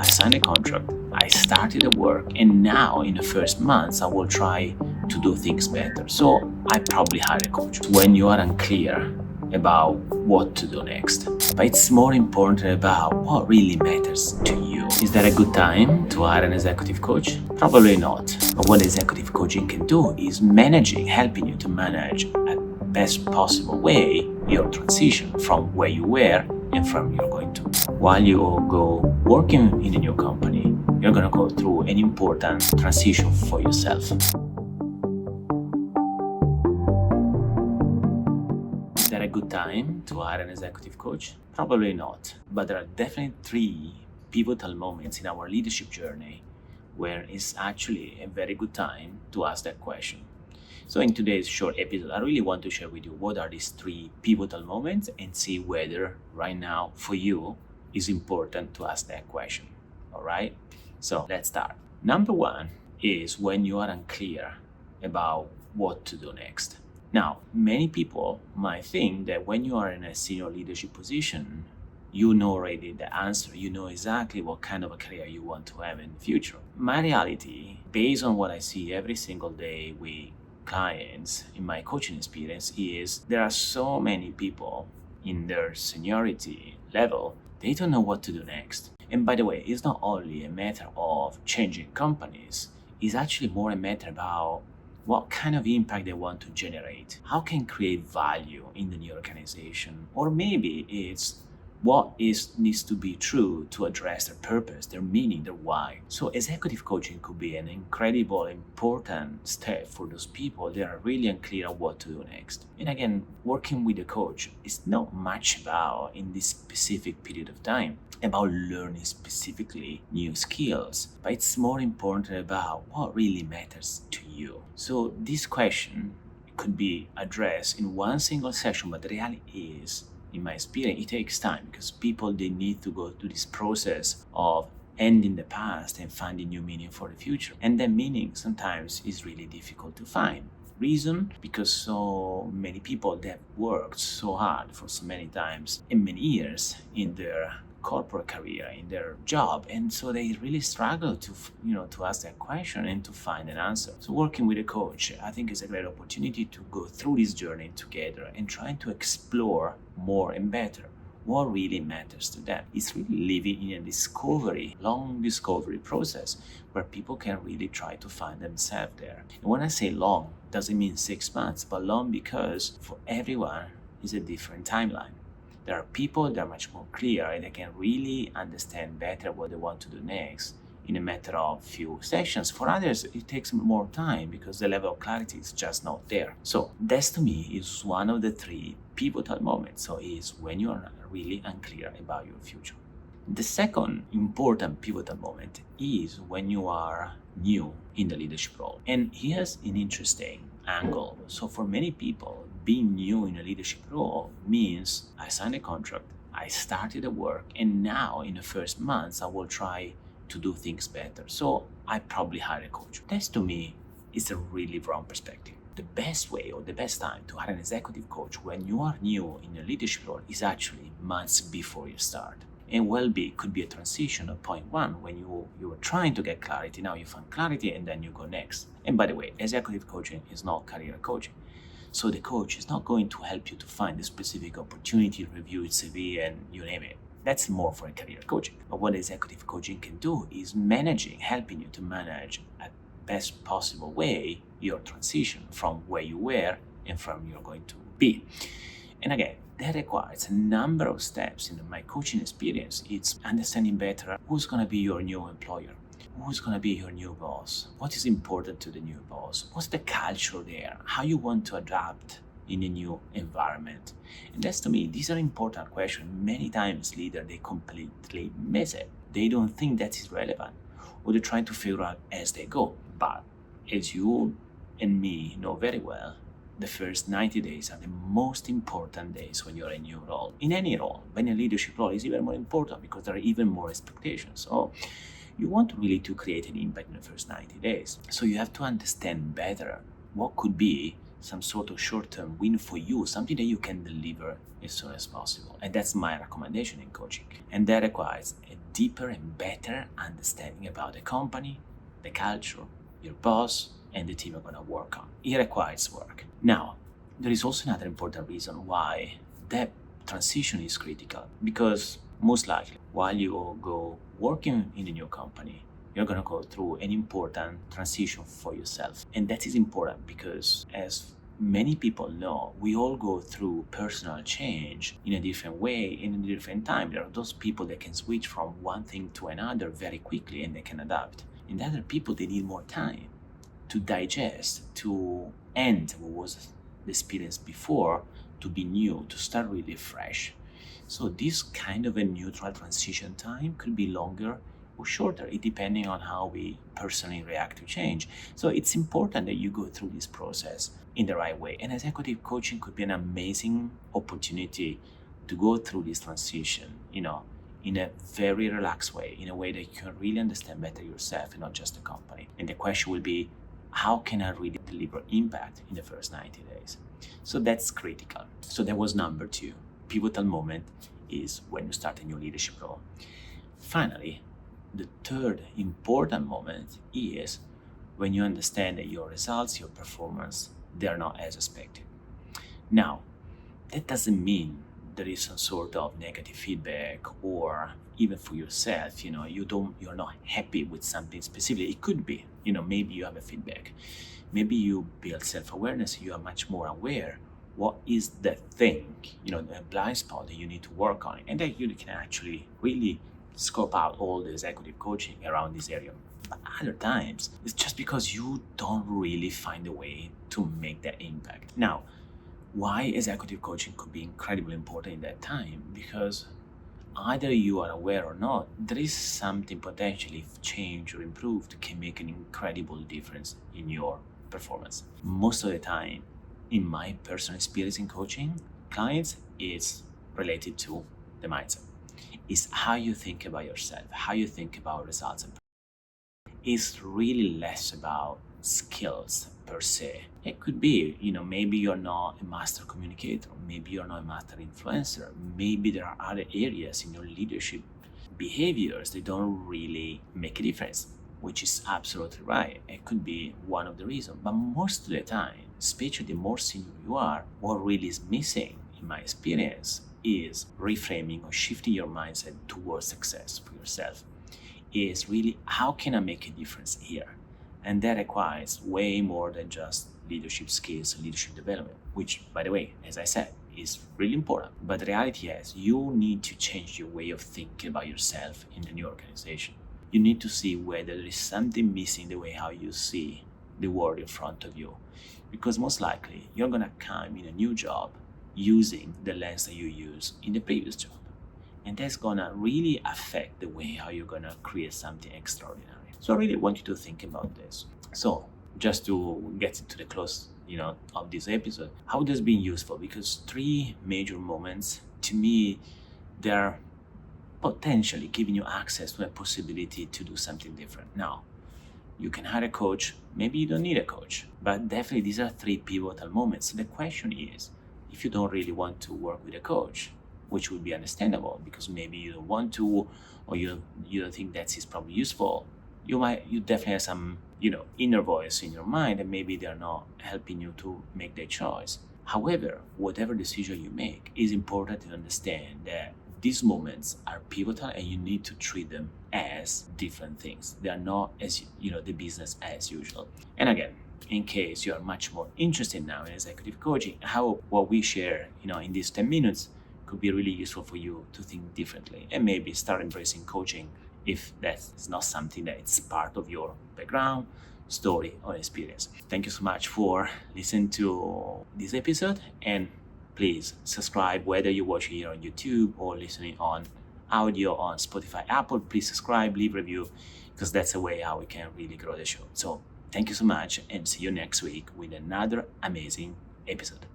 I signed a contract, I started the work, and now in the first months I will try to do things better. So I probably hire a coach. When you are unclear about what to do next, but it's more important about what really matters to you. Is that a good time to hire an executive coach? Probably not. But what executive coaching can do is helping you to manage at best possible way your transition from where you were and from you're going to. While you go working in a new company, you're going to go through an important transition for yourself. Is that a good time to hire an executive coach? Probably not. But there are definitely 3 pivotal moments in our leadership journey where it's actually a very good time to ask that question. So in today's short episode, I really want to share with you what are these 3 pivotal moments and see whether right now for you is important to ask that question. All right? So let's start. Number 1 is when you are unclear about what to do next. Now, many people might think that when you are in a senior leadership position, you know already the answer. You know exactly what kind of a career you want to have in the future. My reality, based on what I see every single day with clients in my coaching experience, is there are so many people in their seniority level, they don't know what to do next. And by the way, it's not only a matter of changing companies, it's actually more a matter about what kind of impact they want to generate, how can create value in the new organization, or maybe it's what needs to be true to address their purpose, their meaning, their why. So executive coaching could be an incredible, important step for those people that are really unclear on what to do next. And again, working with a coach is not much about, in this specific period of time, about learning specifically new skills, but it's more important about what really matters to you. So this question could be addressed in one single session, but the reality is, in my experience, it takes time because people, they need to go through this process of ending the past and finding new meaning for the future. And that meaning sometimes is really difficult to find. Reason? Because so many people that worked so hard for so many times and many years in their corporate career, in their job, and so they really struggle to ask that question and to find an answer. So working with a coach, I think, is a great opportunity to go through this journey together and trying to explore more and better what really matters to them. It's really living in a long discovery process where people can really try to find themselves there. And when I say long, doesn't mean 6 months, but long because for everyone is a different timeline. There are people that are much more clear and they can really understand better what they want to do next in a matter of few sessions. For others, it takes more time because the level of clarity is just not there. So that to me is one of the 3 pivotal moments. So is when you are really unclear about your future. The second important pivotal moment is when you are new in the leadership role. And here's an interesting angle. So for many people, being new in a leadership role means I signed a contract, I started the work, and now in the first months I will try to do things better. So I probably hire a coach. That to me is a really wrong perspective. The best way or the best time to hire an executive coach when you are new in a leadership role is actually months before you start. And could be a transition at point 1 when you were trying to get clarity, now you find clarity and then you go next. And by the way, executive coaching is not career coaching. So the coach is not going to help you to find a specific opportunity, review its CV and you name it. That's more for a career coaching. But what executive coaching can do is helping you to manage at best possible way your transition from where you were and from you're going to be. And again, that requires a number of steps in my coaching experience. It's understanding better who's going to be your new employer, who's going to be your new boss, what is important to the new boss, what's the culture there, how you want to adapt in a new environment. And that's, to me, these are important questions. Many times leaders, they completely miss it. They don't think that is relevant, or they're trying to figure out as they go. But as you and me know very well, the first 90 days are the most important days when you're in a new role. In any role, but in a leadership role is even more important because there are even more expectations. So you want really to create an impact in the first 90 days. So you have to understand better what could be some sort of short-term win for you, something that you can deliver as soon as possible. And that's my recommendation in coaching. And that requires a deeper and better understanding about the company, the culture, your boss, and the team you're going to work on. It requires work. Now, there is also another important reason why that transition is critical, because most likely while you go working in the new company, you're going to go through an important transition for yourself. And that is important because, as many people know, we all go through personal change in a different way, in a different time. There are those people that can switch from one thing to another very quickly and they can adapt. And other people, they need more time to digest, to end what was the experience before, to be new, to start really fresh. So this kind of a neutral transition time could be longer or shorter, it depending on how we personally react to change. So it's important that you go through this process in the right way. And executive coaching could be an amazing opportunity to go through this transition, in a very relaxed way, in a way that you can really understand better yourself and not just the company. And the question will be, how can I really deliver impact in the first 90 days? So that's critical. So that was number 2. Pivotal moment is when you start a new leadership role. Finally, the third important moment is when you understand that your results, your performance, they are not as expected. Now, that doesn't mean there is some sort of negative feedback, or even for yourself, you're not happy with something specifically. It could be, maybe you have a feedback. Maybe you build self-awareness, you are much more aware what is the thing, the blind spot that you need to work on, and that you can actually really scope out all the executive coaching around this area. But other times, it's just because you don't really find a way to make that impact. Now, why executive coaching could be incredibly important in that time? Because either you are aware or not, there is something potentially changed or improved can make an incredible difference in your performance. Most of the time, in my personal experience in coaching clients, it's related to the mindset. It's how you think about yourself, how you think about results. It's really less about skills per se. It could be, maybe you're not a master communicator, maybe you're not a master influencer, maybe there are other areas in your leadership behaviors that don't really make a difference, which is absolutely right. It could be one of the reasons. But most of the time, especially the more senior you are, what really is missing, in my experience, is reframing or shifting your mindset towards success for yourself. Is really, how can I make a difference here? And that requires way more than just leadership skills and leadership development, which, by the way, as I said, is really important. But the reality is, you need to change your way of thinking about yourself in the new organization. You need to see whether there is something missing the way how you see the world in front of you. Because most likely, you're going to come in a new job using the lens that you use in the previous job. And that's going to really affect the way how you're going to create something extraordinary. So I really want you to think about this. So just to get into the close, of this episode, how it has been useful, because 3 major moments, to me, they're potentially giving you access to a possibility to do something different. Now, you can hire a coach, maybe you don't need a coach, but definitely these are 3 pivotal moments. So the question is, if you don't really want to work with a coach, which would be understandable because maybe you don't want to, or you don't think that is probably useful, you definitely have some, inner voice in your mind, and maybe they're not helping you to make that choice. However, whatever decision you make, is important to understand that these moments are pivotal and you need to treat them as different things. They are not as, the business as usual. And again, in case you are much more interested now in executive coaching, how what we share, in these 10 minutes could be really useful for you to think differently and maybe start embracing coaching if that's not something that it's part of your background, story, or experience. Thank you so much for listening to this episode, and please subscribe whether you watch here on YouTube or listening on audio on Spotify, Apple. Please subscribe, leave review, because that's the way how we can really grow the show. So thank you so much, and see you next week with another amazing episode.